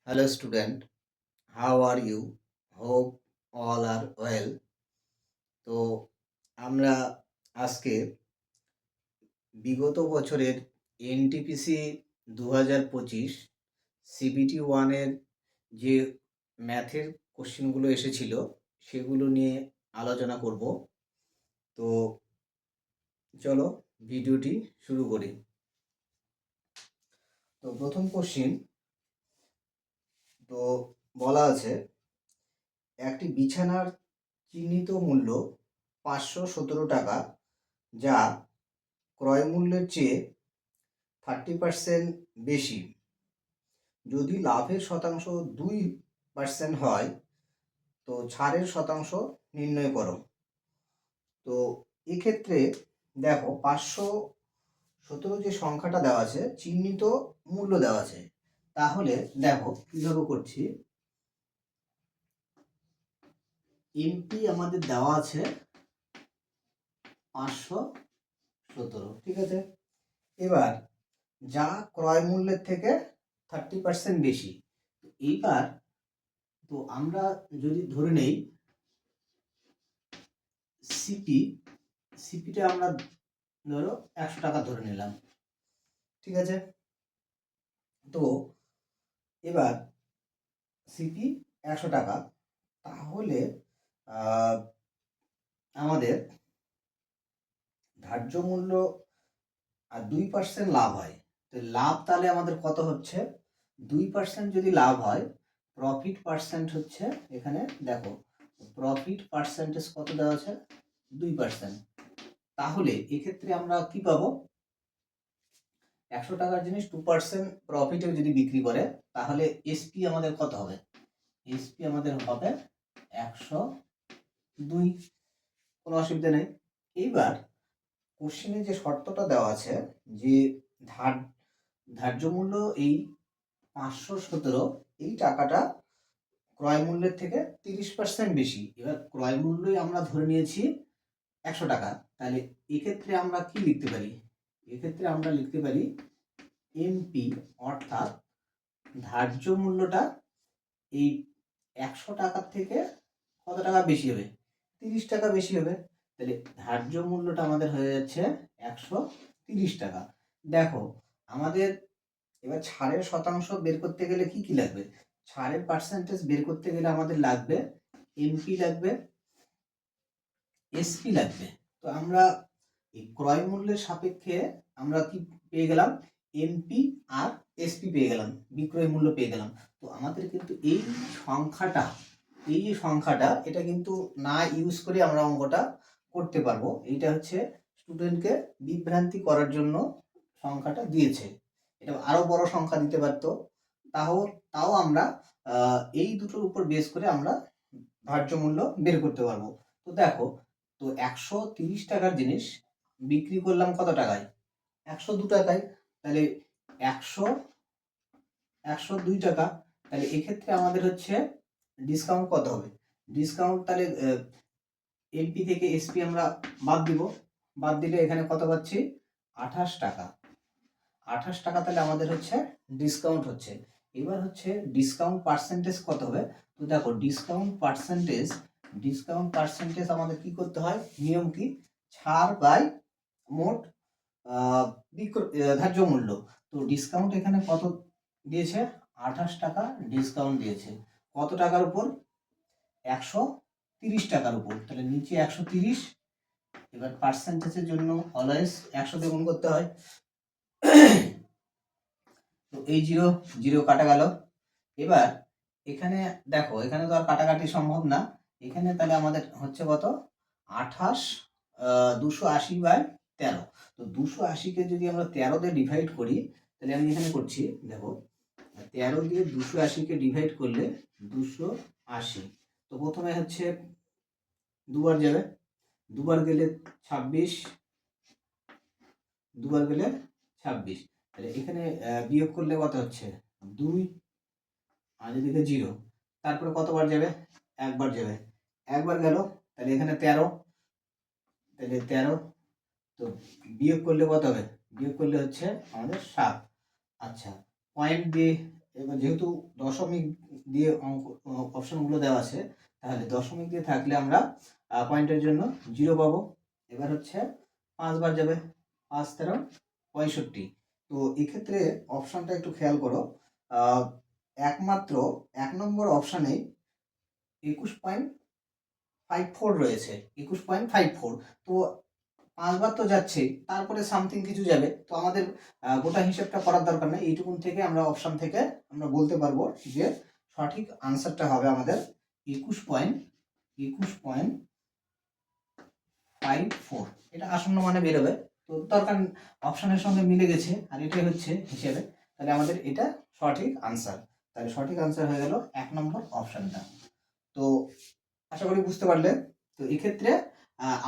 Hello student, how are you? Hope all are well. তো আমরা আজকে বিগত বছরের এনটিপিসি 2025 সিবিটি ওয়ানের যে ম্যাথের কোশ্চেনগুলো এসেছিল সেগুলো নিয়ে আলোচনা করব। তো চলো ভিডিওটি শুরু করি। তো প্রথম কোশ্চেন তো বলা আছে একটি বিছানার চিহ্নিত মূল্য 517 টাকা, যা ক্রয় মূল্যের চেয়ে 30% বেশি। যদি লাভের শতাংশ 2% হয় তো ছাড়ের শতাংশ নির্ণয় করো। তো এক্ষেত্রে দেখো 517 যে সংখ্যাটা দেওয়া আছে চিহ্নিত মূল্য দেওয়া আছে, তাহলে দেখো কিভাবে করছি। এমপি আমাদের দেওয়া আছে 517, ঠিক আছে। এবার যা ক্রয় মূল্যের থেকে 30% বেশি, এইবার তো আমরা যদি ধরে নেই সিপিটা আমরা ধরো 100 টাকা ধরে নিলাম, ঠিক আছে। তো এবার সিপি 100 টাকা, তাহলে আমাদের ধার্য মূল্য আর 2% লাভ হয়। তো লাভ তাহলে আমাদের কত হচ্ছে, 2% যদি লাভ হয়, প্রফিট পার্সেন্ট হচ্ছে এখানে দেখো প্রফিট পার্সেন্টেজ কত দেওয়া আছে 2%। তাহলে এক্ষেত্রে আমরা কি পাবো, 100 টাকার জিনিস 2% প্রফিটে যদি বিক্রি করে তাহলে এসপি আমাদের কত হবে, এসপি আমাদের হবে 102, কোনো অসুবিধা নেই। এইবার কোশ্চেনে যে শর্তটা দেওয়া আছে যে ধার্য মূল্য এই 517, এই টাকাটা ক্রয় মূল্যের থেকে 30% বেশি। এবার ক্রয় মূল্যই আমরা ধরে নিয়েছি 100 টাকা, তাহলে এক্ষেত্রে আমরা কি লিখতে পারি, এক্ষেত্রে আমরা লিখতে পারি এমপি, অর্থাৎ ধার্য মূল্যটা এই 100 টাকার থেকে কত টাকা বেশি হবে, 30 টাকা বেশি হবে। তাহলে ধার্য মূল্যটা আমাদের হয়ে যাচ্ছে 130 টাকা। দেখো আমাদের এবার ছাড়ের শতাংশ বের করতে গেলে কি কি লাগবে, ছাড়ের পার্সেন্টেজ বের করতে গেলে আমাদের লাগবে এমপি লাগবে, এসপি লাগবে। তো আমরা এই ক্রয় মূল্যের সাপেক্ষে আমরা কি পেয়ে গেলাম, এমপি আর এসপি পেয়ে গেলাম, বিক্রয় মূল্য পেয়ে গেলাম। তো আমাদের কিন্তু এই সংখ্যাটা, এই যে সংখ্যাটা, এটা কিন্তু না ইউজ করে আমরা অঙ্কটা করতে পারবো। এইটা হচ্ছে স্টুডেন্টকে বিভ্রান্তি করার জন্য সংখ্যাটা দিয়েছে, এটা আরো বড় সংখ্যা দিতে পারতো, তাও আমরা এই দুটোর উপর বেস করে আমরা ধার্য মূল্য বের করতে পারবো। তো দেখো, তো 130 টাকার জিনিস বিক্রি করলাম কত টাকায়, 102 টাকায়, তাহলে 102 টাকা। তাহলে এক্ষেত্রে আমাদের হচ্ছে ডিসকাউন্ট কত হবে, ডিসকাউন্ট তাহলে এমপি থেকে এসপি আমরা বাদ দিব, বাদ দিলে এখানে কত পাচ্ছি 28 টাকা, 28 টাকা। তাহলে আমাদের হচ্ছে ডিসকাউন্ট হচ্ছে। এবার হচ্ছে ডিসকাউন্ট পার্সেন্টেজ কত হবে। তো দেখো ডিসকাউন্ট পার্সেন্টেজ আমাদের কি করতে হয়, নিয়ম কি, ছাড় বাই মোট ধার্য মূল্য। তো ডিসকাউন্ট এখানে কত দিয়েছে, 28 টাকা ডিসকাউন্ট দিয়েছে, কত টাকার উপর, 130 টাকার উপর। তাহলে নিচে 130, এবার পার্সেন্টেজের জন্য অলওয়েজ 100 দিয়ে গুণ করতে হয়। তো এই জিরো জিরো কাটা গেল। এবার এখানে দেখো, এখানে তো আর কাটাকাটি সম্ভব না, এখানে তাহলে আমাদের হচ্ছে কত 28, 280 বাই 13। তো 280-কে যদি আমরা 13 দিয়ে ডিভাইড করি, তাহলে আমি এখানে করছি দেখো, 13 দিয়ে 280-কে ডিভাইড করলে 280। তো প্রথমে হচ্ছে দুবার যাবে, দুবার গেলে 26, দুবার গেলে 26। তাহলে এখানে বিয়োগ করলে কত হচ্ছে 2, আর এদিকে 0। তারপরে কতবার যাবে, একবার যাবে, একবার গেল, তাহলে এখানে 13, তাহলে 13। তো বিয়োগ করলে কত হবে, বিয়োগ করলে হচ্ছে আমাদের 7। আচ্ছা, পয়েন্ট দিয়ে এবার যেহেতু দশমিক দিয়ে অঙ্ক অপশনগুলো দেওয়া আছে, তাহলে দশমিক দিয়ে থাকলে আমরা পয়েন্টের জন্য 0 পাবো। এবার হচ্ছে 5 বার যাবে, 5 13 65। তো এক্ষেত্রে অপশানটা একটু খেয়াল করো, একমাত্র 1 নম্বর অপশানে 21.54 রয়েছে, 21.54। তো 5 বার তো যাচ্ছে, তারপরে সামথিং কিছু যাবে, তো আমাদের গোটা হিসেবটা করার দরকার নেই। এইটুকুন থেকে আমরা অপশান থেকে আমরা বলতে পারবো যে সঠিক আনসারটা হবে আমাদের 21.54। এটা আসন্ন মানে বেরোবে, তো দরকার অপশানের সঙ্গে মিলে গেছে আর এটাই হচ্ছে হিসেবে, তাহলে আমাদের এটা সঠিক আনসার। তাহলে সঠিক আনসার হয়ে গেল 1 নম্বর অপশানটা। তো আশা করি বুঝতে পারলে। তো এক্ষেত্রে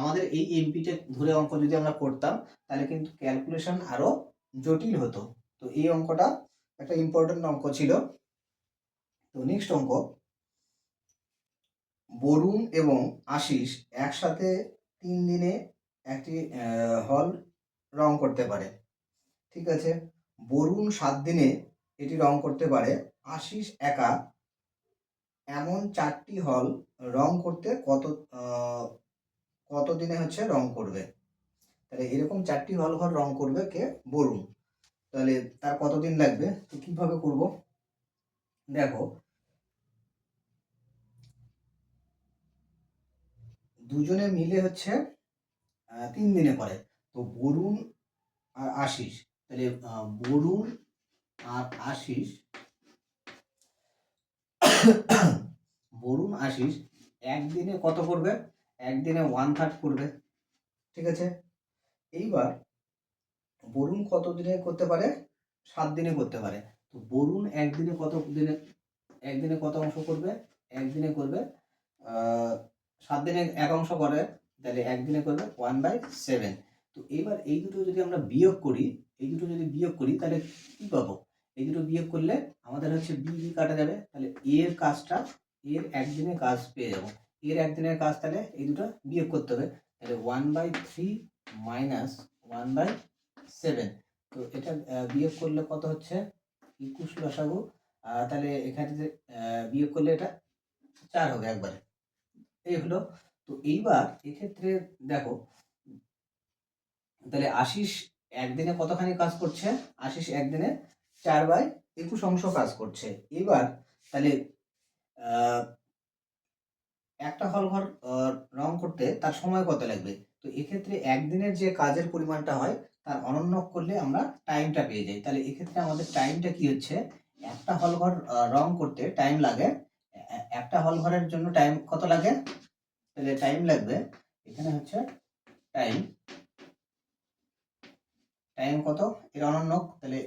আমাদের এই এমপিটা ধরে অঙ্ক যদি আমরা করতাম, তাহলে কিন্তু ক্যালকুলেশন আরো জটিল হতো। তো এই অঙ্কটা একটা ইম্পর্টেন্ট অঙ্ক ছিল। তো নেক্সট অঙ্ক, বরুণ এবং আশিস একসাথে 3 দিনে একটি হল রং করতে পারে। ঠিক আছে, বরুণ 7 দিনে এটি রং করতে পারে, আশিস একা এমন 4টি হল রং করতে কত দিনে হচ্ছে রং করবে। তাহলে এরকম 4টি হল ঘর রং করবে কে? বরুণ। তাহলে তার কতদিন লাগবে? তো কিভাবে করব দেখো, দুজনে মিলে হচ্ছে 3 দিনে করে। তো বরুণ আর আশিস, তাহলে বরুণ আর আশিস বরুণ আশিস একদিনে কত করবে? একদিনে 1/3 করবে। ঠিক আছে, এইবার বরুণ কত দিনে করতে পারে? 7 দিনে করতে পারে। তো বরুণ একদিনে কত অংশ করবে? একদিনে করবে 7 দিনে 1 অংশ করে, তাহলে একদিনে করবে 1/7। তো এবার এই দুটো যদি আমরা বিয়োগ করি, তাহলে কি পাবো? এই দুটো বিয়োগ করলে আমাদের হচ্ছে বি কাটা যাবে, তাহলে এর কাজটা, এর একদিনের কাজ পেয়ে যাবো। এর একদিনের কাজ তাহলে এই দুটো বিয়োগ করতে হবে, তাহলে 1/3 মাইনাস 1/7। তো এটা বিয়োগ করলে কত হচ্ছে? 21 লসাগু, তাহলে এখানে যে বিয়োগ করলে এটা 4 হবে একবারে। এই হলো। তো এইবার এক্ষেত্রে দেখো, তাহলে আশিস একদিনে কতখানি কাজ করছে? আশিস একদিনে 4/21 অংশ কাজ করছে। এবার তাহলে একটা হল ঘর রং করতে তার সময় কত লাগবে? তো এক্ষেত্রে একদিনের যে কাজের পরিমাণটা হয় তার অনন্যক করলে আমরা টাইমটা পেয়ে যাই। তাহলে এক্ষেত্রে আমাদের টাইমটা কি হচ্ছে? একটা হল ঘর রং করতে টাইম লাগে, একটা হল ঘরের জন্য টাইম কত লাগে? তাহলে টাইম লাগবে, এখানে হচ্ছে টাইম কত? এর অনন্যক, তাহলে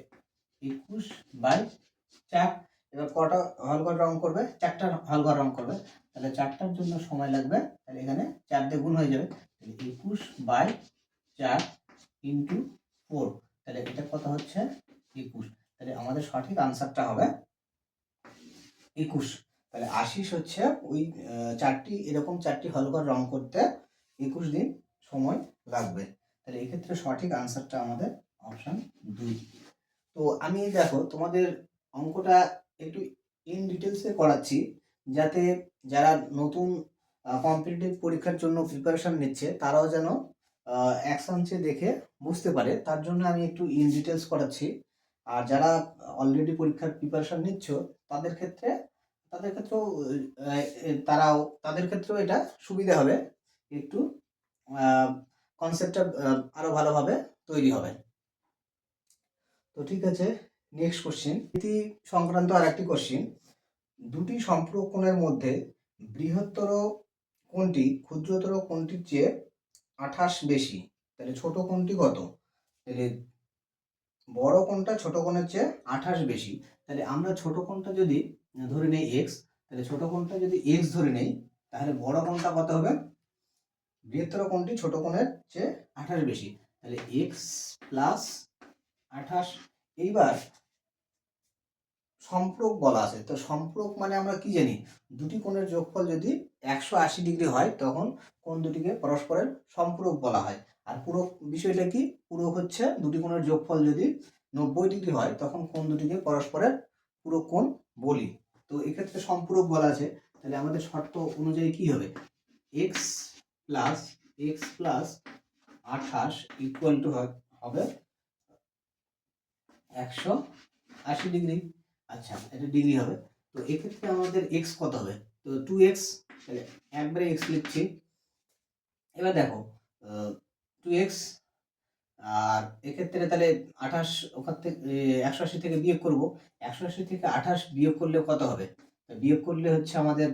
21/4। এবার কটা হল ঘর রং করবে? 4টা হল ঘর রং করবে, তাহলে 4টার জন্য সময় লাগবে, তাহলে এখানে 4 দিয়ে গুণ হয়ে যাবে, তাহলে 21/4 ইন্টু 4, তাহলে এটা কত হচ্ছে? 21। তাহলে আমাদের সঠিক আনসারটা হবে 21। তাহলে আশিস হচ্ছে ওই 4টি এরকম 4টি হল ঘর রং করতে 21 দিন সময় লাগবে। তাহলে এক্ষেত্রে সঠিক আনসারটা আমাদের অপশন 2। তো আমি দেখো তোমাদের অঙ্কটা একটু ইন ডিটেলসে করাচ্ছি, যাতে যারা নতুন কম্পিটিটিভ পরীক্ষার জন্য প্রিপারেশন নিচ্ছে তারাও যেন এক চান্সে দেখে বুঝতে পারে, তার জন্য আমি একটু ইন ডিটেলস করাচ্ছি। আর যারা অলরেডি পরীক্ষার প্রিপারেশন নিচ্ছ তাদের ক্ষেত্রেও তাদের ক্ষেত্রেও এটা সুবিধা হবে, একটু কনসেপ্টটা আরো ভালোভাবে তৈরি হবে। তো ঠিক আছে, নেক্সট কোশ্চেন, নীতি সংক্রান্ত আর একটি কোশ্চেন, দুটি সম্পূরক মধ্যে বৃহত্তর কোণটি ক্ষুদ্রতর কোণটির চেয়ে 28 বেশি, তাহলে ছোট কোণটি কত? তাহলে বড় কোণটা ছোট কোণের চেয়ে 28 বেশি, তাহলে আমরা ছোট কোণটা যদি ধরে নেই x, তাহলে ছোট কোণটা যদি x ধরে নেই, তাহলে বড় কোণটা কত হবে? বৃহত্তর কোণটি ছোট কোণের চেয়ে 28 বেশি, তাহলে x প্লাস 28। এইবার সম্পূরক বলা আছে, তো সম্পূরক মানে আমরা কি জানি? দুটি কোণের যোগফল যদি 180 ডিগ্রি হয় তখন কোণ দুটিকে পরস্পরের সম্পূরক বলা হয়। আর পূরক বিষয়টা কি? পূরক হচ্ছে দুটি কোণের যোগফল যদি 90 ডিগ্রি হয় তখন কোণ দুটিকে পরস্পরের পুরো কোণ বলি। তো এক্ষেত্রে সম্পূরক বলা আছে, তাহলে আমাদের শর্ত অনুযায়ী কি হবে, এক্স প্লাস 28 ইকুয়াল টু হবে 180 ডিগ্রি। আচ্ছা, এটা ডিগ্রি হবে। তো এক্ষেত্রে আমাদের এক্স কত হবে, তো 2x, তাহলে একবারে এক্স লিখছি। এবার দেখো 2x, আর এক্ষেত্রে তাহলে 28 ওখান থেকে 180 থেকে বিয়োগ করব, 180 থেকে 28 বিয়োগ করলে কত হবে, বিয়োগ করলে হচ্ছে আমাদের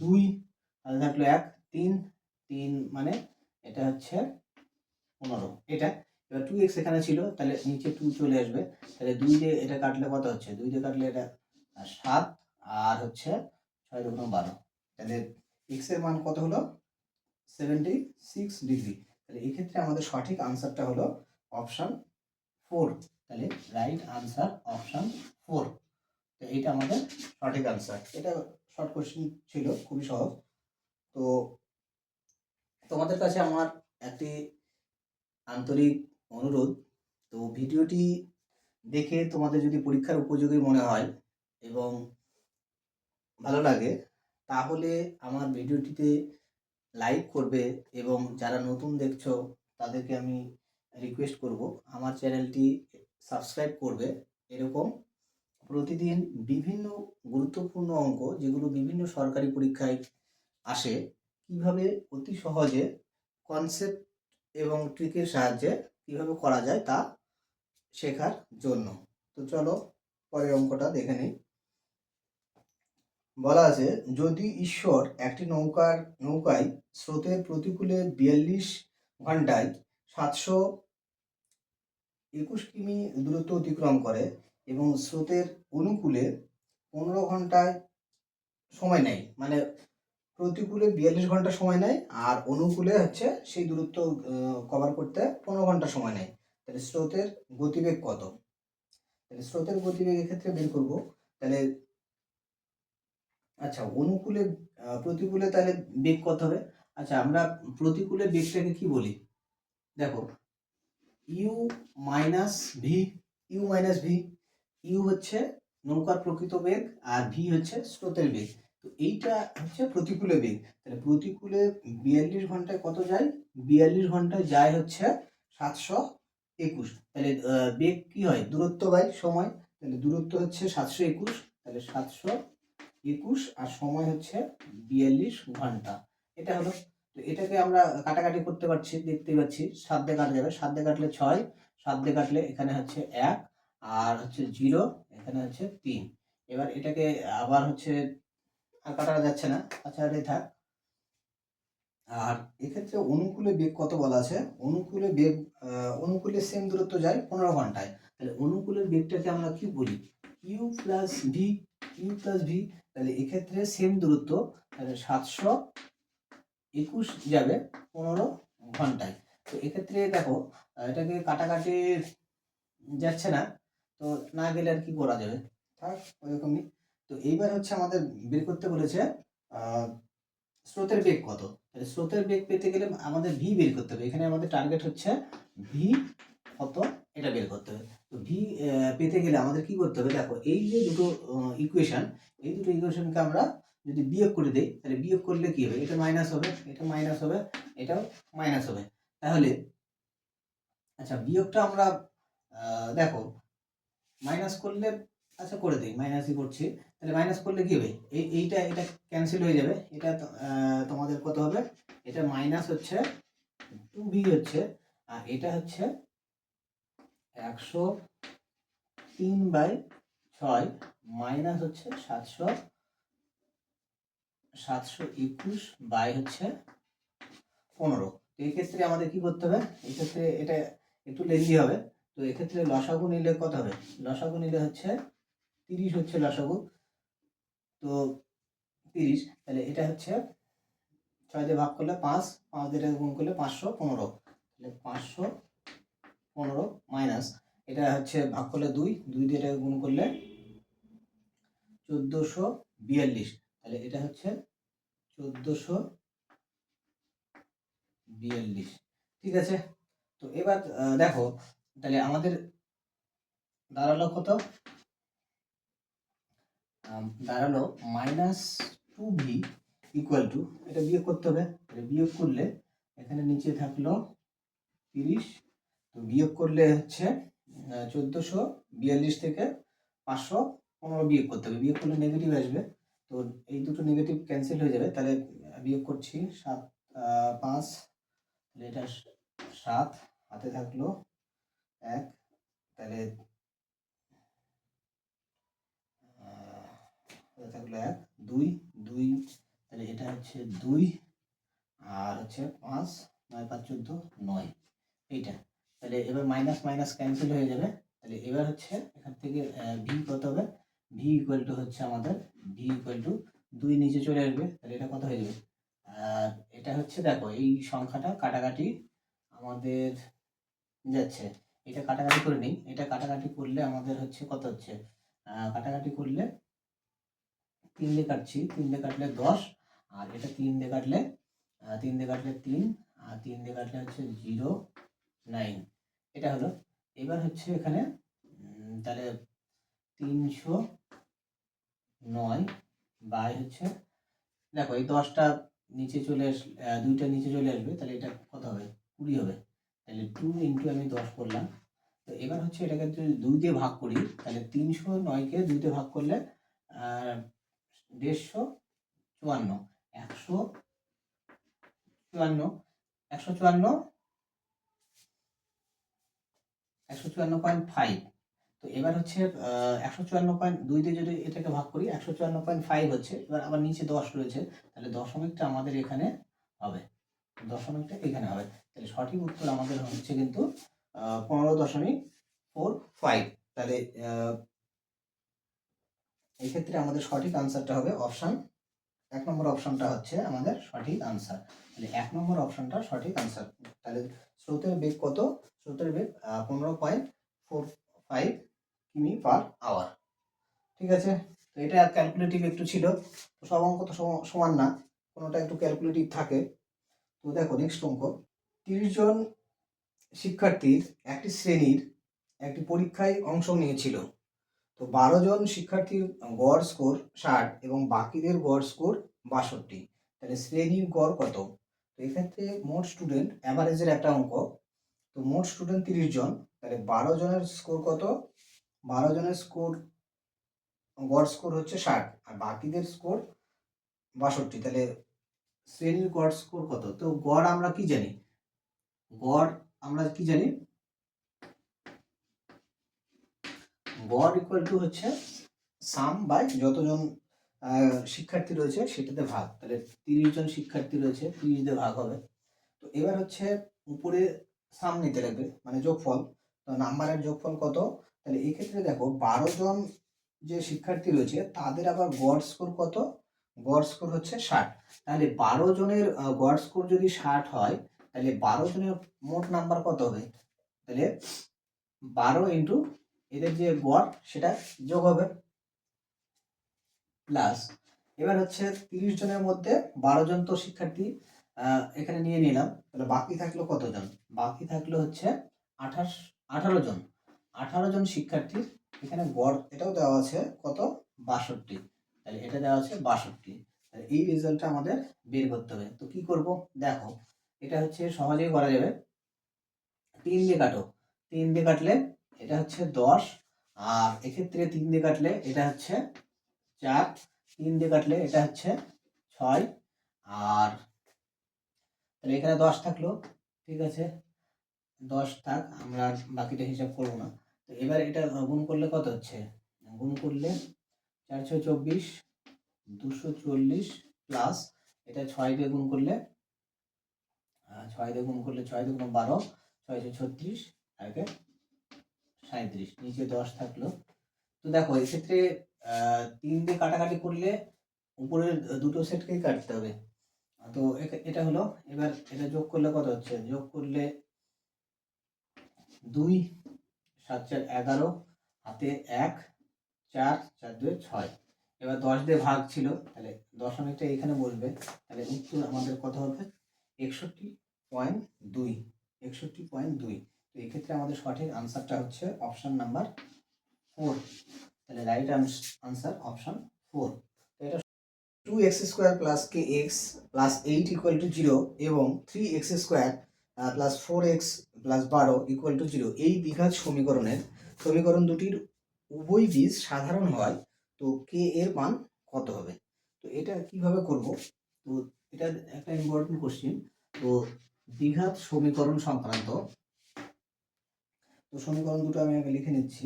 2, তাহলে থাকলো 1, 3 মানে এটা হচ্ছে 15 এটা। এবার 2x এখানে ছিল, তাহলে নিচে 2 চলে আসবে, তাহলে 2 দিয়ে এটা কাটলে কত হচ্ছে, 2 দিয়ে কাটলে এটা 7, আর হচ্ছে 6 2 12, তাহলে x এর মান কত হলো 76 ডিগ্রি। তাহলে এই ক্ষেত্রে আমাদের সঠিক আনসারটা হলো অপশন 4। তাহলে রাইট আনসার অপশন 4। তো এইটা আমাদের সঠিক আনসার। এটা শর্ট কোশ্চেন ছিল, খুবই সহজ। তো তোমাদের কাছে আমার একটি আন্তরিক অনুরোধ, তো ভিডিওটি দেখে তোমাদের যদি পরীক্ষার উপযোগী মনে হয় এবং ভালো লাগে, তাহলে আমার ভিডিওটিতে লাইক করবে, এবং যারা নতুন দেখছো তাদেরকে আমি রিকোয়েস্ট করব আমার চ্যানেলটি সাবস্ক্রাইব করবে। এরকম প্রতিদিন বিভিন্ন গুরুত্বপূর্ণ অঙ্ক, যেগুলো বিভিন্ন সরকারি পরীক্ষায় আসে, কিভাবে অতি সহজে কনসেপ্ট এবং ট্রিকের সাহায্যে কিভাবে করা যায় তা শেখার জন্য। তো চলো পরের অঙ্কটা দেখে নিই। বলা আছে, যদি ঈশ্বর একটি নৌকায় স্রোতের প্রতিকূলে 42 ঘন্টায় 721 কিমি দূরত্ব অতিক্রম করে এবং স্রোতের অনুকূলে 15 ঘন্টায় সময় নেয়, মানে প্রতিকূলে 42 ঘন্টা সময় নেয় আর অনুকূলে হচ্ছে সেই দূরত্ব কভার করতে 15 ঘন্টা সময় নেয়, তাহলে স্রোতের গতিবেগ কত। তাহলে স্রোতের গতিবেগ এক্ষেত্রে বের করব। তাহলে আচ্ছা, অনুকূলে প্রতিকূলে তাহলে বেগ কত হবে। আচ্ছা, আমরা প্রতিকূলে বেগটাকে কি বলি, দেখো ইউ মাইনাস ভি। ইউ হচ্ছে নৌকার প্রকৃত বেগ, আর ভি হচ্ছে স্রোতের বেগ। তো এইটা হচ্ছে প্রতিকূলে বেগ। তাহলে প্রতিকূলে 42 ঘন্টায় কত যায়, 42 ঘন্টায় যায় হচ্ছে 721। তাহলে বেগ কি হয়, দূরত্ব বাই সময়। তাহলে দূরত্ব হচ্ছে 721, তাহলে 721 আর সময় হচ্ছে 42 ঘন্টা। এটা হলো। তো এটাকে আমরা কাটাকাটি করতে পারছি, দেখতে পাচ্ছি 7 দিয়ে কাটা যাবে, 7 দিয়ে কাটলে 6, 7 দিয়ে কাটলে এখানে হচ্ছে 1, আর হচ্ছে 0, এখানে হচ্ছে 3। এবার এটাকে আবার হচ্ছে আর কাটা যাচ্ছে না, আচ্ছা এটাই থাক। আর এক্ষেত্রে অনুকূলে বেগ কত বলা আছে, অনুকূলে বেগ অনুকূলে সেম দূরত্ব যায় 15 ঘন্টায়। তাহলে অনুকূলের বেগটাকে আমরা কি বলি, ইউ প্লাস ভি। তাহলে এক্ষেত্রে সেম দূরত্ব, তাহলে 721 যাবে 15 ঘন্টায়। তো এক্ষেত্রে দেখো এটাকে কাটাকাটি যাচ্ছে না, তো না গেলে আর কি করা যাবে, থাক ওইরকমই। তো এইবার হচ্ছে আমাদের বের করতে বলেছে স্রোতের বেগ কত। তাহলে স্রোতের বেগ পেতে গেলে আমাদের ভি বের করতে হবে। এখানে আমাদের টার্গেট হচ্ছে ভি কত এটা বের করতে হবে। তো ভি পেতে গেলে আমাদের কি করতে হবে, দেখো এই যে দুটো ইকুয়েশন, এই দুটো ইকুয়েশনকে আমরা যদি বিয়োগ করে দেই, তাহলে বিয়োগ করলে কি হবে, এটা মাইনাস হবে, এটা মাইনাস হবে, এটাও মাইনাস হবে। তাহলে আচ্ছা, বিয়োগটা আমরা দেখো মাইনাস করলে, আচ্ছা করে দিই, মাইনাসই করছি। তাহলে মাইনাস করলে কি হবে, এইটা এটা ক্যান্সেল হয়ে যাবে। এটা তোমাদের কত হবে, এটা মাইনাস হচ্ছে 2v হচ্ছে, আর এটা হচ্ছে 103/6 মাইনাস হচ্ছে 721 বাই হচ্ছে 15। তো এই ক্ষেত্রে আমাদের কি করতে হবে, এই ক্ষেত্রে এটা একটু লেন্দি হবে। তো এক্ষেত্রে লসাগু নিলে কত হবে, লসাগু নিলে হচ্ছে 30 হচ্ছে লসাগু। তো 30, তাহলে এটা হচ্ছে 6 দিয়ে ভাগ করলে 5, 5 দিয়ে গুণ করলে 515, তাহলে 515 মাইনাস এটা হচ্ছে ভাগ করলে 2, 2 দিয়ে এটাকে গুণ করলে 1442, তাহলে এটা হচ্ছে 1442। ঠিক আছে। তো এবার দেখো তাহলে আমাদের দাঁড়ালো কত, দাঁড়ালো -2v ইকুয়াল টু, এটা বিয়োগ করতে হবে, বিয়োগ করলে এখানে নিচে থাকলো 30, তো বিয়োগ করলে হচ্ছে 1442 থেকে 515 বিয়োগ করতে হবে, বিয়োগ করলে নেগেটিভ আসবে, তো এই দুটো নেগেটিভ ক্যান্সেল হয়ে যাবে, তাহলে বিয়োগ করছি 5, তাহলে এটা 7, হাতে থাকলো 1, তাহলে থাকলো 1, 2, 2, তাহলে এটা হচ্ছে 2, আর হচ্ছে 5, 9, 5, 14, 9, এইটা, তাহলে এবার মাইনাস মাইনাস ক্যান্সেল হয়ে যাবে, তাহলে এবার হচ্ছে এখান থেকে ভি কত হবে, ভি ইকুয়াল টু হচ্ছে আমাদের ভি ইকুয়াল টু 2 নিচে চলে আসবে, তাহলে এটা কত হয়ে যাবে, আর এটা হচ্ছে দেখো এই সংখ্যাটা কাটাকাটি আমাদের যাচ্ছে, এটা কাটাকাটি করে নিই, এটা কাটাকাটি করলে আমাদের হচ্ছে কত হচ্ছে, কাটাকাটি করলে 3 দিয়ে কাটছি, 3 দিয়ে কাটলে 10, আর এটা 3 দিয়ে কাটলে 3 দিয়ে কাটলে 3, আর 3 দিয়ে কাটলে হচ্ছে 0, 9, এটা হলো। এবার হচ্ছে এখানে তাহলে 309 বাই হচ্ছে, দেখো এই 10টা নিচে চলে আসলে 2টা নিচে চলে আসবে, তাহলে এটা কত হবে, 20 হবে, তাহলে 2 ইন্টু আমি 10 করলাম, তো এবার হচ্ছে এটাকে যদি 2 দিয়ে ভাগ করি, তাহলে 309কে 2 দিয়ে ভাগ করলে 150, 54, 154.5, তো এবার হচ্ছে 154.2 দিয়ে যদি এটাকে ভাগ করি 154.5 হচ্ছে, এবার আবার নিচে 10 রয়েছে, তাহলে দশমিকটা আমাদের এখানে হবে, দশমিকটা এখানে হবে, তাহলে সঠিক উত্তর আমাদের হচ্ছে কিন্তু 15.45, তাহলে এক্ষেত্রে আমাদের সঠিক আনসারটা হবে অপশান 1 নম্বর অপশনটা হচ্ছে আমাদের সঠিক আনসার, তাহলে 1 নম্বর অপশনটা সঠিক আনসার। তাহলে স্রোতের বেগ কত, স্রোতের বেগ 15.45 কিমি পার আওয়ার, ঠিক আছে, তো এটা ক্যালকুলেটিভ একটু ছিল, তো সব অঙ্ক তো সমান না, কোনোটা একটু ক্যালকুলেটিভ থাকে, তো দেখো নেক্সট অঙ্ক, 30 জন শিক্ষার্থীর একটি শ্রেণীর একটি পরীক্ষায় অংশ নিয়েছিল, তো 12 জন শিক্ষার্থীর গড় স্কোর 60 এবং বাকিদের গড় স্কোর 62, তাহলে শ্রেণীর গড় কত, তো এক্ষেত্রে মোট স্টুডেন্ট অ্যাভারেজের একটা অঙ্ক, তো মোট স্টুডেন্ট 30 জন, তাহলে 12 জনের স্কোর কত, 12 জনের স্কোর গড় স্কোর হচ্ছে 60 আর বাকিদের স্কোর 62, তাহলে শ্রেণীর গড় স্কোর কত, তো গড় আমরা কি জানি, গড় আমরা কি জানি, গড় ইকুয়াল টু হচ্ছে সাম বাই যতজন শিক্ষার্থী রয়েছে সেটাতে ভাগ, তাহলে 30 জন শিক্ষার্থী রয়েছে 30 দিয়ে ভাগ হবে, তো এবার হচ্ছে উপরে সাম নিতে লাগবে মানে যোগফল, তো নাম্বারের যোগফল কত, তাহলে এই ক্ষেত্রে দেখো 12 জন যে শিক্ষার্থী রয়েছে তাদের আবার গড় স্কোর কত, গড় স্কোর হচ্ছে 60, তাহলে 12 জনের গড় স্কোর যদি 60 হয়, তাহলে 12 জনের মোট নাম্বার কত হবে, তাহলে 12 ইন্টু এদের যে গড় সেটা যোগ হবে, প্লাস এবার হচ্ছে 30 জনের মধ্যে 12 জন তো শিক্ষার্থী এখানে নিয়ে নিলাম, তাহলে বাকি থাকলো কতজন, বাকি থাকলো হচ্ছে 18 জন, 18 জন শিক্ষার্থীর এখানে গড় এটাও দেওয়া আছে কত, 62, তাহলে এটা দেওয়া আছে 62, তাহলে এই রেজাল্টটা আমাদের বের করতে হবে, তো কি করব দেখো, এটা হচ্ছে সহজেই করা যাবে, 3 দিয়ে কাটো, 3 দিয়ে কাটলে এটা হচ্ছে 10, আর এক্ষেত্রে 3 দিয়ে কাটলে এটা হচ্ছে 4, 3 দিয়ে কাটলে এটা হচ্ছে 6, আর তাহলে এখানে 10 থাকলো, ঠিক আছে 10 থাক, আমরা বাকিটা হিসাব করবো না, তো এবার এটা গুণ করলে কত হচ্ছে, গুণ করলে 424, 240 প্লাস এটা 6 দিয়ে গুণ করলে 6 দিয়ে গুণ করলে 6 দিয়ে গুণ 12, 636 আর 37, নিচে 10 থাকলো, তো দেখো এক্ষেত্রে 3 দিয়ে কাটাকাটি করলে উপরের দুটো সেটকেই কাটতে হবে, তো এটা হলো, এবার এটা যোগ করলে কত হচ্ছে, যোগ করলে 2, 7, 4, 11, হাতে 1, 4, 4, 2, 6, এবার 10 দিয়ে ভাগ ছিল, তাহলে দশমিকটা এখানে বসবে, তাহলে উত্তর আমাদের কত হবে 61.2, 61.2, তো এক্ষেত্রে আমাদের সঠিক আনসারটা হচ্ছে অপশন নাম্বার 4, তাহলে রাইট আনসার অপশন 4। এটা 2x square plus kx plus 8 equal to 0 এবং 3x square plus 4x plus 12 equal to 0 এই দ্বিঘাত সমীকরণ দুটির উভয় বীজ সাধারণ হয়, তো কে এর মান কত হবে? তো এটা কিভাবে করব? তো এটা একটা ইম্পর্টেন্ট কোশ্চেন। তো দ্বিঘাত সমীকরণ সংক্রান্ত, তো সমীকরণ দুটো আমি আগে লিখে নিচ্ছি।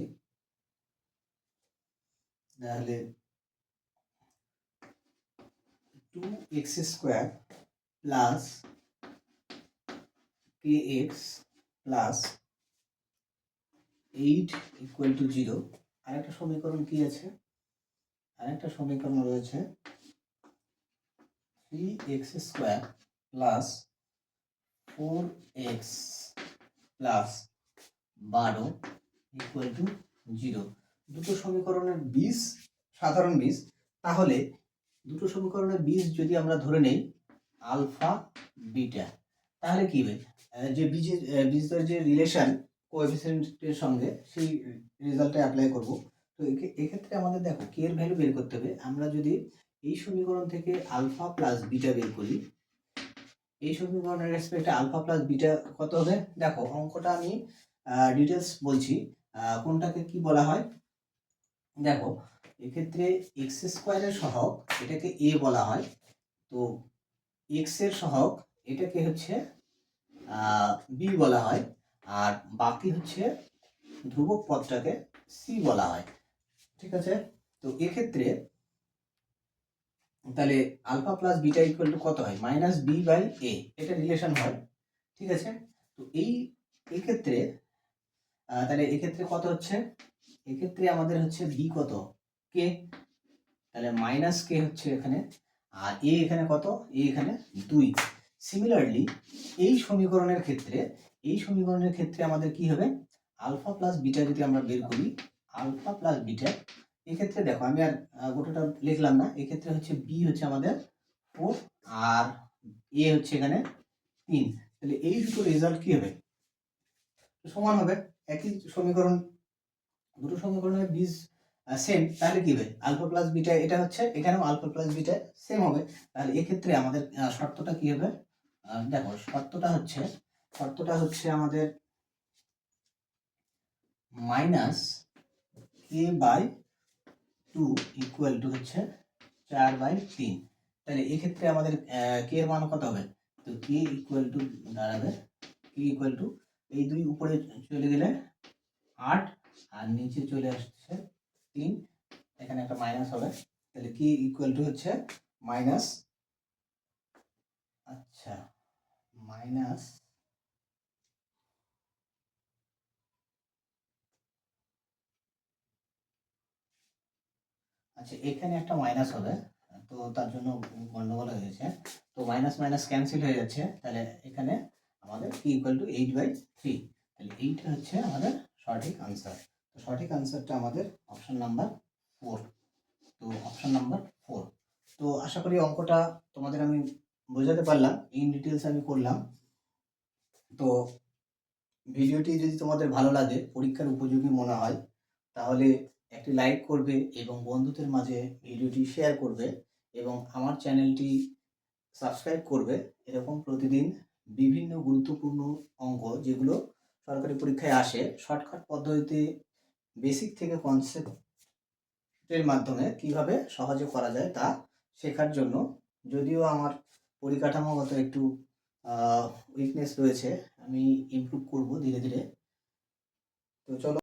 তাহলে 2x square plus kx plus 8 equal to 0। আরেকটা সমীকরণ কি আছে? আরেকটা সমীকরণ রয়েছে 3x square plus 4x plus 12 equal to 0। দুটো সমীকরণের বীজ সাধারণ বীজ। তাহলে দুটো সমীকরণের বীজ যদি আমরা ধরে নেই আলফা বিটা, তাহলে কি হবে? যে বীজের যে রিলেশন কোএফিসিয়েন্টের সঙ্গে সেই রেজাল্টটা অ্যাপ্লাই করব। তো এক্ষেত্রে আমাদের দেখো কে এর ভ্যালু বের করতে হবে। আমরা যদি এই সমীকরণ থেকে আলফা প্লাস বিটা বের করি, এই সমীকরণের রেসপেক্টে আলফা প্লাস বিটা কত হবে? দেখো অঙ্কটা আমি ডিটেলস বলছি, কোনটাকে কি বলা হয়। দেখো এক্ষেত্রে এক্স স্কোয়ারের সহগ এটাকে এ বলা হয়, তো এক্স এর সহগ এটাকে হচ্ছে বি বলা হয়, আর বাকি হচ্ছে ধ্রুবক পদটাকে সি বলা হয়। ঠিক আছে? তো এক্ষেত্রে তাহলে alpha plus beta equal to কত হয়? মাইনাস বি বাই এ, এটা রিলেশন হয়। ঠিক আছে? তো এই ক্ষেত্রে তাহলে এক্ষেত্রে কত হচ্ছে? এক্ষেত্রে আমাদের হচ্ছে বি কত? কে। তাহলে মাইনাস কে হচ্ছে এখানে, আর এ এখানে কত? এ এখানে 2। সিমিলারলি এই সমীকরণের ক্ষেত্রে আমাদের কি হবে? আলফা প্লাস বিটা যদি আমরা বের করি, আলফা প্লাস বিটা, এক্ষেত্রে দেখো আমি আর গোটাটা লিখলাম না। এক্ষেত্রে হচ্ছে বি হচ্ছে আমাদের 4 আর এ হচ্ছে এখানে 3। তাহলে এই দুটো রেজাল্ট কি হবে? সমান হবে। একই সমীকরণ, দুটো সমীকরণের বীজ সেম, তাহলে কি হবে? আলফা প্লাস বিটা এটা হচ্ছে, এখানেও আলফা প্লাস বিটা সেম হবে। তাহলে এক্ষেত্রে আমাদের শর্তটা কি হবে? দেখো শর্তটা হচ্ছে আমাদের minus k by 2 equal to হচ্ছে 4/3। তাহলে এক্ষেত্রে আমাদের কে এর মান কত হবে? তো কে ইকুয়াল টু দাঁড়াবে, কে ইকুয়াল টু এই 2 উপরে চলে গেলে 8 আর নিচে চলে আসছে 3, এখানে একটা মাইনাস হবে। তাহলে কি ইকুয়াল টু হচ্ছে মাইনাস, আচ্ছা মাইনাস আচ্ছা এখানে একটা মাইনাস হবে, তো তার জন্য গন্ডগোল হয়ে গেছে। তো মাইনাস মাইনাস ক্যান্সেল হয়ে যাচ্ছে। তাহলে এখানে আমাদের কি ইকুয়াল টু 8/3। তাহলে এইটা হচ্ছে আমাদের সঠিক আনসার। তো সঠিক আনসারটা আমাদের অপশন নাম্বার 4। তো অপশন নাম্বার 4। তো আশা করি অঙ্কটা তোমাদের আমি বোঝাতে পারলাম, ইন ডিটেলস আমি করলাম। তো ভিডিওটি যদি তোমাদের ভালো লাগে, পরীক্ষার উপযোগী মনে হয়, তাহলে একটি লাইক করবে এবং বন্ধুদের মাঝে ভিডিওটি শেয়ার করবে এবং আমার চ্যানেলটি সাবস্ক্রাইব করবে। এরকম প্রতিদিন বিভিন্ন গুরুত্বপূর্ণ অঙ্ক যেগুলো সরকারি পরীক্ষায় আসে, শর্টকাট পদ্ধতিতে বেসিক থেকে কনসেপ্টের মাধ্যমে কিভাবে সহজে করা যায় তা শেখার জন্য, যদিও আমার পরিকাঠামোগত একটু উইকনেস রয়েছে, আমি ইমপ্রুভ করব ধীরে ধীরে। তো চলো।